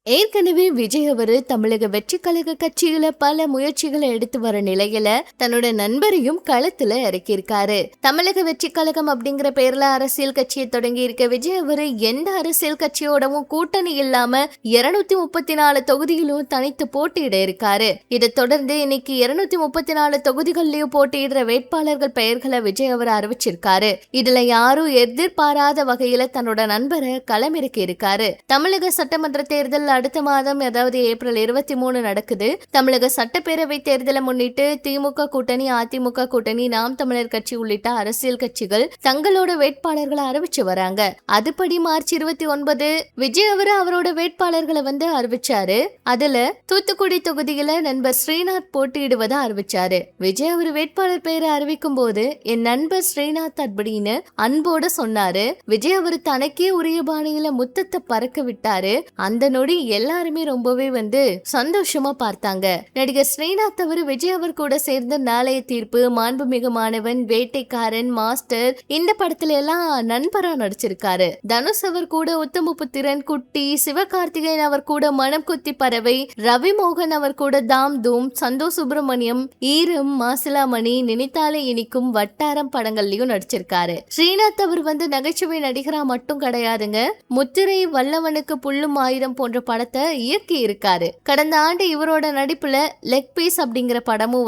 ஏற்கனவே விஜய் அவரு தமிழக வெற்றி கழக கட்சியில பல முயற்சிகளை எடுத்து வர நிலையில தன்னோட நண்பரையும் களத்துல இறக்கியிருக்காரு. தமிழக வெற்றி கழகம் அப்படிங்கிற பேர்ல அரசியல் கட்சியை தொடங்கி இருக்க விஜய் அவரு எந்த அரசியல் கட்சியோடவும் கூட்டணி இல்லாம 234 தொகுதியிலும் தனித்து போட்டியிட இருக்காரு. இதை தொடர்ந்து இன்னைக்கு 234 தொகுதிகளிலும் போட்டியிடுற வேட்பாளர்கள் பெயர்களை விஜய் அவர் அறிவிச்சிருக்காரு. இதுல யாரும் எதிர்பாராத வகையில தன்னோட நண்பரை களமிறக்கி இருக்காரு. தமிழக சட்டமன்ற தேர்தல் அடுத்த மாதம், அதாவது ஏப்ரல் 23 நடக்குது. தமிழக சட்டப்பேரவை தேர்தலை முன்னிட்டு திமுக கூட்டணி, அதிமுக கூட்டணி, நாம் தமிழர் கட்சி உள்ளிட்ட அரசியல் கட்சிகள் தங்களோட வேட்பாளர்களை அறிவிச்சு வராங்க. அதுபடி மார்ச் 29 விஜய் அவரு அவரோட வேட்பாளர்களை அறிவிச்சாரு. அதுல தூத்துக்குடி தொகுதியில நண்பர் ஸ்ரீநாத் போட்டியிடுவதை அறிவிச்சாரு. விஜய் அவர் வேட்பாளர் பெயரை அறிவிக்கும் போது என் நண்பர் ஸ்ரீநாத் அப்படின்னு அன்போட சொன்னாரு. விஜய் அவர் தனக்கே உரிய பாணியில முத்தத்தை பறக்க விட்டாரு. அந்த நொடி எல்லாருமே ரொம்பவே சந்தோஷமா பார்த்தாங்க. நடிகர் ஸ்ரீநாத் அவர் விஜய் அவர் கூட சேர்ந்த நாளைய தீர்ப்பு, மாண்புமிகு மாணவன், வேட்டைக்காரன், மாஸ்டர் இந்த படத்துல எல்லாம் நண்பரா நடிச்சிருக்காரு. தனுஷ் அவர் கூட உத்தமபுத்திரன், குட்டி, சிவகார்த்திகேயன் அவர் கூட மனம் குத்தி பறவை, ரவி மோகன் அவர் கூட தாம் தூம், சந்தோஷ் சுப்பிரமணியம், ஈரம், மாசிலாமணி, நினைத்தாலே இனிக்கும், வட்டாரம் படங்கள்லயும் நடிச்சிருக்காரு. ஸ்ரீநாத் அவர் நகைச்சுவை நடிகரா மட்டும் கிடையாதுங்க. முத்திரை, வல்லவனுக்கு புல்லும் ஆயுதம் போன்ற படத்தை இயக்கி இருக்காரு. கடந்த ஆண்டு இவரோட நடிப்புல லெக் பீஸ் அப்படிங்கிற படமும்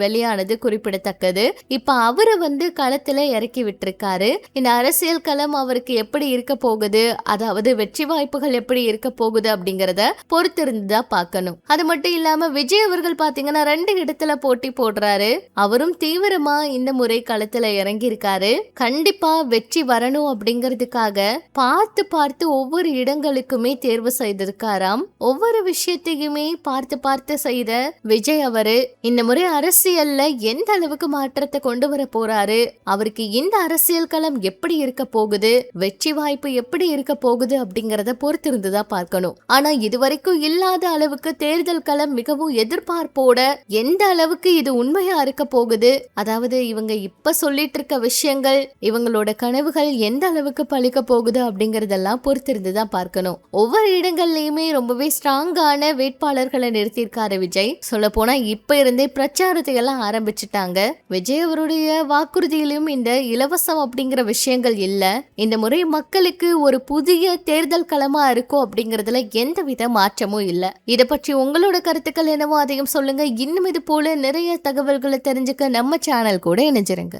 வெளியானது குறிப்பிடத்தக்கது. இப்ப அவரு களத்துல இறக்கி விட்டிருக்காரு. இந்த அரசியல் களம் அவருக்கு எப்படி இருக்க போகுது, அதாவது வெற்றி வாய்ப்புகள் எப்படி இருக்க போகுது அப்படிங்கறத பொறுத்திருந்துதான் பார்க்கணும். அது மட்டும் இல்லாம விஜய் அவர்கள் பாத்தீங்கன்னா 2 இடத்துல போட்டி போடுறாரு. அவரும் தீவிரமா இந்த முறை களத்துல இறங்கி இருக்காரு. கண்டிப்பா வெற்றி வரணும் அப்படிங்கறதுக்காக பார்த்து பார்த்து ஒவ்வொரு இடங்களுக்குமே தேர்வு செய்திருக்காராம். ஒவ்வொரு விஷயத்தையுமே பார்த்து பார்த்து செய்த விஜய் அவரு இந்த முறை அரசியல்ல எந்த அளவுக்கு மாற்றத்தை கொண்டு வர போறாரு, அவருக்கு இந்த அரசியல் களம் எப்படி இருக்க போகுது, வெற்றி வாய்ப்பு எப்படி இருக்க போகுது அப்படிங்கறத பொறுத்திருந்துதான் பார்க்கணும். ஆனா இதுவரைக்கும் இல்லாத அளவுக்கு தேர்தல் களம் மிகவும் எதிர்பார்ப்போட எந்த அளவுக்கு இது உண்மையா இருக்க போகுது, அதாவது இவங்க இப்ப சொல்லிட்டு இருக்க விஷயங்கள், இவங்களோட கனவுகள் எந்த அளவுக்கு பழிக்க போகுது அப்படிங்கறதெல்லாம் பொறுத்திருந்துதான் பார்க்கணும். ஒவ்வொரு இடங்கள்லயுமே ரொம்பவே ஸ்ட்ராங்கான வேட்பாளர்களை நிறுத்தியிருக்காரு விஜய். சொல்ல போனா இப்ப இருந்தே பிரச்சாரத்தை எல்லாம் ஆரம்பிச்சுட்டாங்க. விஜய் அவருடைய வாக்குறுதியிலும் இந்த இலவசம் அப்படிங்கிற விஷயங்கள் இல்ல. இந்த முறை மக்களுக்கு ஒரு புதிய தேர்தல் களமா இருக்கும் அப்படிங்கறதுல எந்தவித மாற்றமும் இல்ல. இதை பற்றி உங்களோட கருத்துக்கள் என்னவோ அதையும் சொல்லுங்க. இன்னும் இது போல நிறைய தகவல்களை தெரிஞ்சுக்க நம்ம சேனல் கூட இணைஞ்சிருங்க.